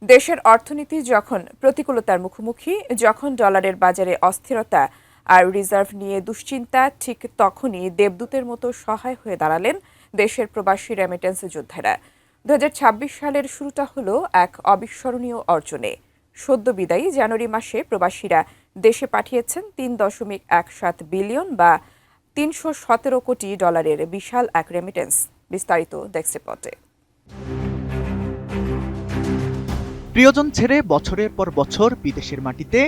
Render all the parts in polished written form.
দেশের অর্থনীতি যখন প্রতিকূলতার মুখোমুখি, যখন ডলারের বাজারে অস্থিরতা আর রিজার্ভ নিয়ে দুশ্চিন্তা, ঠিক তখনই দেবদূতের মতো সহায় হয়ে দাঁড়ালেন দেশের প্রবাসী রেমিটেন্স যোদ্ধারা। 2026 সালের শুরুটা হলো এক অবিস্মরণীয় অর্জনে। সদ্য বিদায়ী জানুয়ারি মাসে প্রবাসীরা দেশে পাঠিয়েছেন 3.17 বিলিয়ন বা 317 কোটি ডলারের বিশাল এক রেমিটেন্স। বিস্তারিত ডেস্ক রিপোর্টে। প্রিয়জন ছেড়ে বছরের পর বছর বিদেশের মাটিতে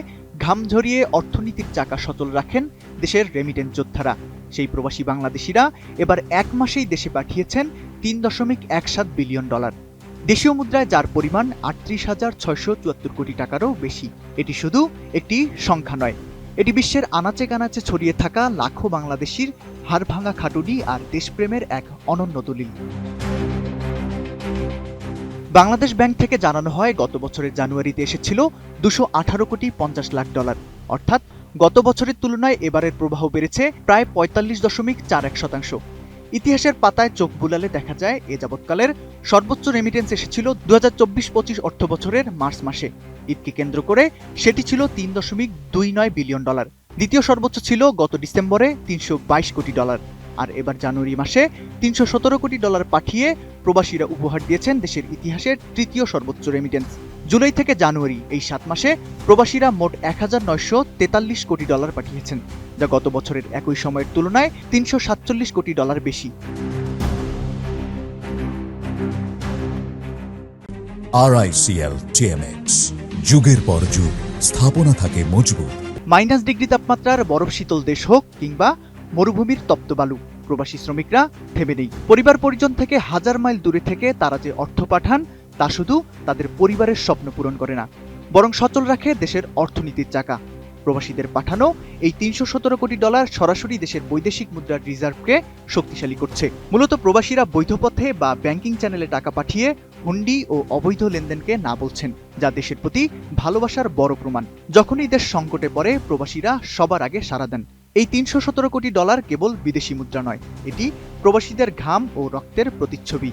ঘাম ঝরিয়ে অর্থনীতির চাকা সচল রাখেন দেশের রেমিটেন্স যোদ্ধারা। সেই প্রবাসী বাংলাদেশিরা এবার এক মাসেই দেশে পাঠিয়েছেন 3.17 বিলিয়ন ডলার। দেশীয় মুদ্রায় যার পরিমাণ 38,674 কোটি টাকারও বেশি। এটি শুধু একটি সংখ্যা নয়, এটি বিশ্বের আনাচে কানাচে ছড়িয়ে থাকা লাখো বাংলাদেশির হাড়ভাঙা খাটুনি আর দেশপ্রেমের এক অনন্য দলিল। বাংলাদেশ ব্যাংক থেকে জানানো হয়, গত বছরের জানুয়ারিতে এসেছিল 218 কোটি 50 লাখ ডলার। অর্থাৎ গত বছরের তুলনায় এবারের প্রবাহ বেড়েছে প্রায় 45.41%। ইতিহাসের পাতায় চোখ বুলালে দেখা যায়, এ যাবৎকালের সর্বোচ্চ রেমিটেন্স এসেছিল 2024-25 অর্থ বছরের মার্চ মাসে। ঈদকে কেন্দ্র করে সেটি ছিল 3.29 বিলিয়ন ডলার। দ্বিতীয় সর্বোচ্চ ছিল গত ডিসেম্বরে 322 কোটি ডলার। আর এবার জানুয়ারি মাসে 317 কোটি ডলার পাঠিয়ে প্রবাসীরা উপহার দিয়েছেন দেশের ইতিহাসের তৃতীয় সর্বোচ্চ রেমিটেন্স। জুলাই থেকে জানুয়ারি এই 7 মাসে প্রবাসীরা মোট 1943 কোটি ডলার পাঠিয়েছেন, যা গত বছরের একই সময়ের তুলনায় 347 কোটি ডলার বেশি। RICL TMX, যুগের পর যুগ স্থাপনা থাকে মজবুত। মাইনাস ডিগ্রি তাপমাত্রার বরফ শীতল দেশ হোক কিংবা মরুভূমির তপ্ত বালু, প্রবাসী শ্রমিকরা থেমে নেই। পরিবার পরিজন থেকে হাজার মাইল দূরে থেকে তারা যে অর্থ পাঠান, তা শুধু তাদের পরিবারের স্বপ্ন পূরণ করে না, বরং সচল রাখে দেশের অর্থনীতির চাকা। প্রবাসীদের পাঠানো এই 317 কোটি ডলার সরাসরি দেশের বৈদেশিক মুদ্রার রিজার্ভকে শক্তিশালী করছে। মূলত প্রবাসীরা বৈধ পথে বা ব্যাংকিং চ্যানেলে টাকা পাঠিয়ে হুন্ডি ও অবৈধ লেনদেনকে না বলছেন, যা দেশের প্রতি ভালোবাসার বড় প্রমাণ। যখনই দেশ সংকটে পড়ে, প্রবাসীরা সবার আগে সাড়া দেন। এই 317 কোটি ডলার কেবল বিদেশি মুদ্রা নয়, এটি প্রবাসীদের ঘাম ও রক্তের প্রতিচ্ছবি।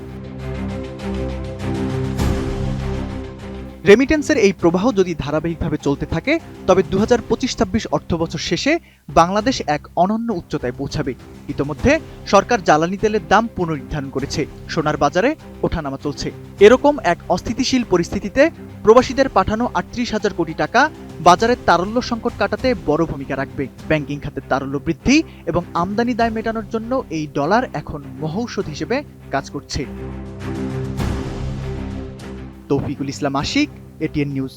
রেমিটেন্সের এই প্রবাহ যদি ধারাবাহিকভাবে চলতে থাকে, তবে 2025-26 অর্থবছর শেষে বাংলাদেশ এক অনন্য উচ্চতায় পৌঁছাবে। ইতোমধ্যে সরকার জ্বালানি তেলের দাম পুনর্নির্ধারণ করেছে, সোনার বাজারে ওঠানামা চলছে। এরকম এক অস্থিতিশীল পরিস্থিতিতে প্রবাসীদের পাঠানো 38,000 কোটি টাকা বাজারের তারল্য সংকট কাটাতে বড় ভূমিকা রাখবে। ব্যাংকিং খাতের তারল্য বৃদ্ধি এবং আমদানি দায় মেটানোর জন্য এই ডলার এখন মহৌষধ হিসেবে কাজ করছে। তৌফিকুল ইসলাম আশিক, ATN নিউজ।